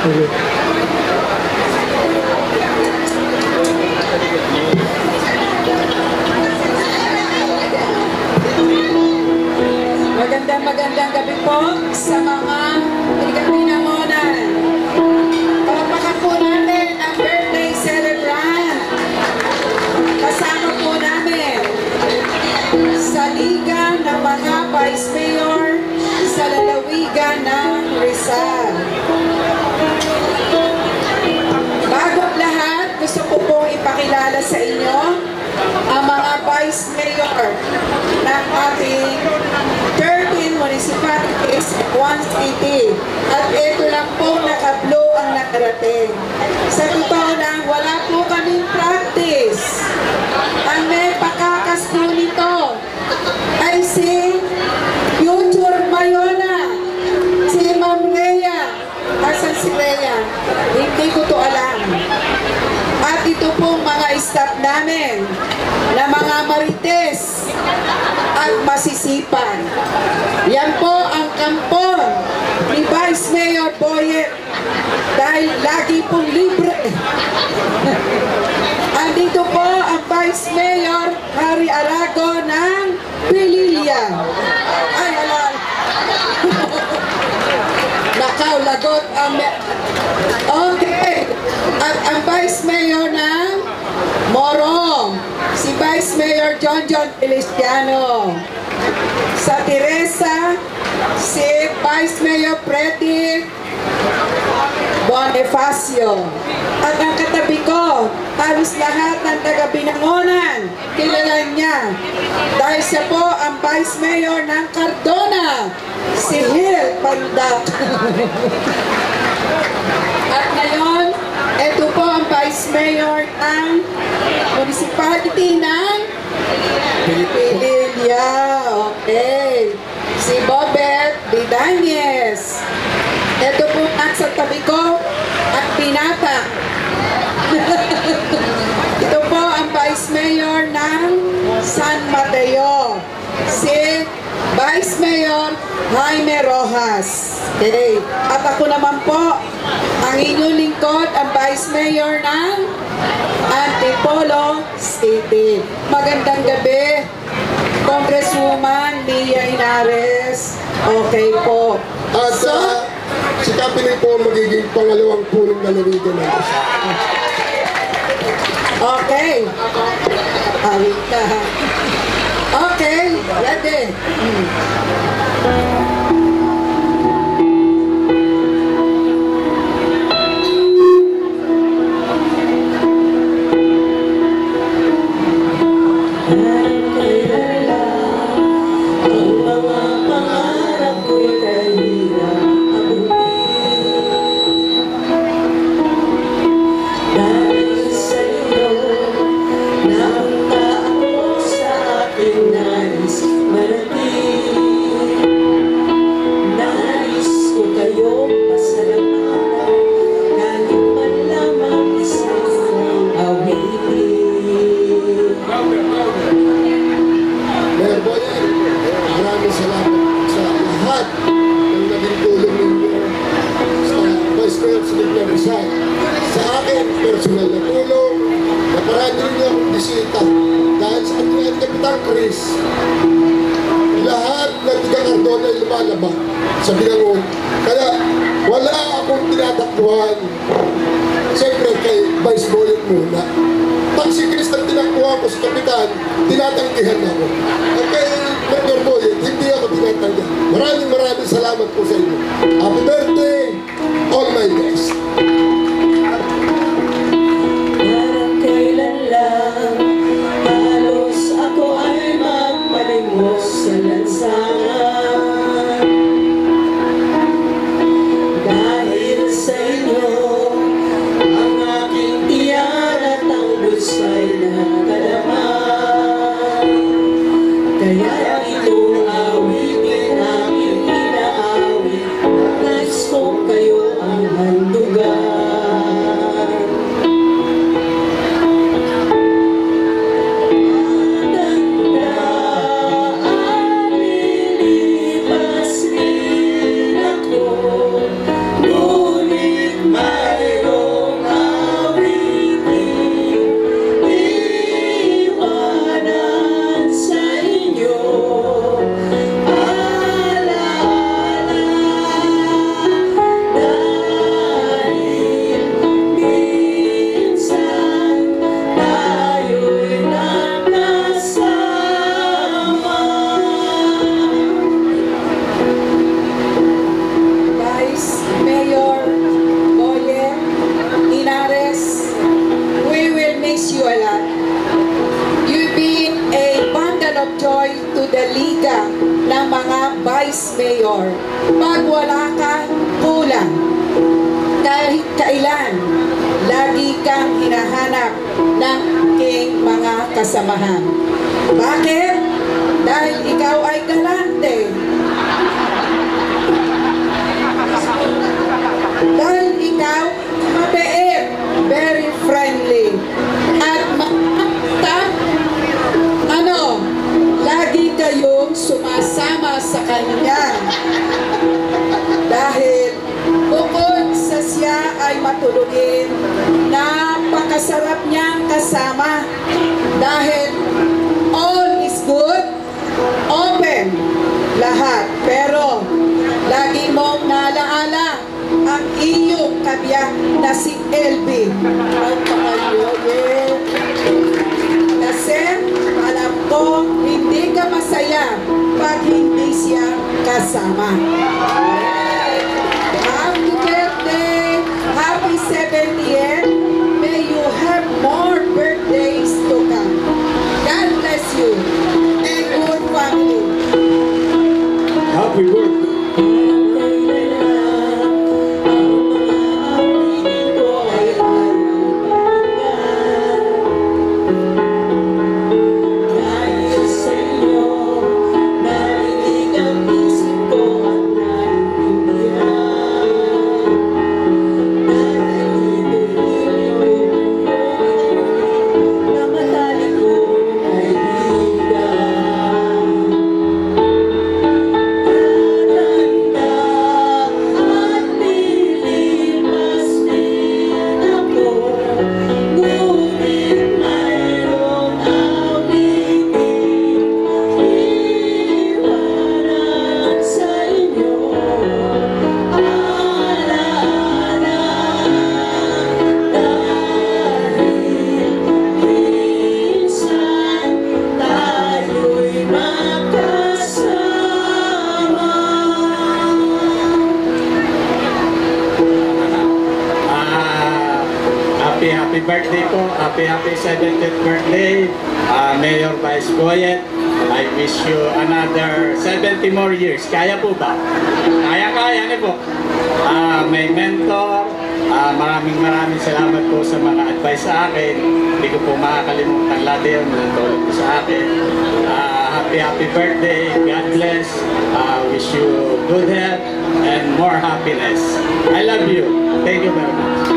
Magandang gabi po sa mga pinangunan. Palakpakan po natin ang birthday celebrant. Kasama po namin sa Liga ng mga Vice Mayor sa lalawigan ng Rizal. Bago lahat, gusto ko pong ipakilala sa inyo ang mga Vice Mayor ng ating 13 municipalities, 1 city. At ito lang po naka-blue ang nakarating. Sa totoo lang, wala po kaming practice. Ang may pakakas po nito ay si future Mayona, si Ma'am Rhea. Asan si Rhea? Hindi ko to alam. At ito pong mga staff namin na mga marites at masisipan. Yan po ang kampon ni Vice Mayor Boyet dahil lagi pong libre. Andito po ang Vice Mayor Harry Arago ng Pililla. Ay, halal. Nakaw, lagot ang... Okay. At ang Vice Mayor ng Morong, si Vice Mayor John Feliciano. Sa Teresa, si Vice Mayor Freddy Bonifacio. At ang katabi ko, halos lahat ng taga-Binangonan, kilala niya. Dahil siya po ang Vice Mayor ng Cardona, si Hil Pandak. At ngayon, ito po ang Vice Mayor ng Municipality ng Pililla. Okay. Si Bobet Bidañez. Ito po ang sa tabi ko at pinata. Ito po ang Vice Mayor ng San Mateo. Si Vice Mayor Jaime Rojas. Okay. At ako naman po, ang inyong lingkod, ang Vice Mayor ng Antipolo City. Magandang gabi, Congresswoman Mia Inares. Okay po. At si Kapili po magiging pangalawang punong lalawigan ng isa. Okay. Awit ka. Okay, ready. Lahat ng taga-Cardona ay lumalabas sa Binangon. Kaya wala akong tinatakbuhan. Siyempre kay Vice Boyet muna. Pag si Chris ang tinakbuhan ko sa kapitan, tinatanggihan ako. At kay Mayor Boyet, hindi ako tinatanggihan. Maraming salamat po sa inyo. Happy birthday, all my best. Kaya ito awitin aking inaawit, nais kong kailan lagi kang hinahanap ng aking mga kasamahan. Bakit? Dahil ikaw ay galante. Dahil ikaw mabait, very friendly, at lagi kayong sumasama sa kanya. Dahil bukod sa siya ay matulungin, napakasarap niyang kasama. Dahil all is good, open lahat. Pero lagi mong naalaala ang iyong kabiyak na si LB. Kasi alam ko, hindi ka masaya pag hindi siya kasama. Happy birthday! Happy 70th! May you have more birthdays to come. God bless you and good family. Happy birthday! Happy birthday po. Happy 70th birthday, Mayor Vice Boyet. I wish you another 70 more years. Kaya po ba? Kaya niyo po. May mentor. Maraming salamat po sa mga advice sa akin. Hindi ko po makakalimutan lahat yun. Tulong po sa akin. Happy birthday. God bless. Wish you good health and more happiness. I love you. Thank you very much.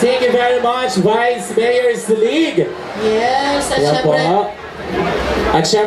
Thank you very much, Vice Mayor's League. Yes, at Yan po. syempre, At syempre,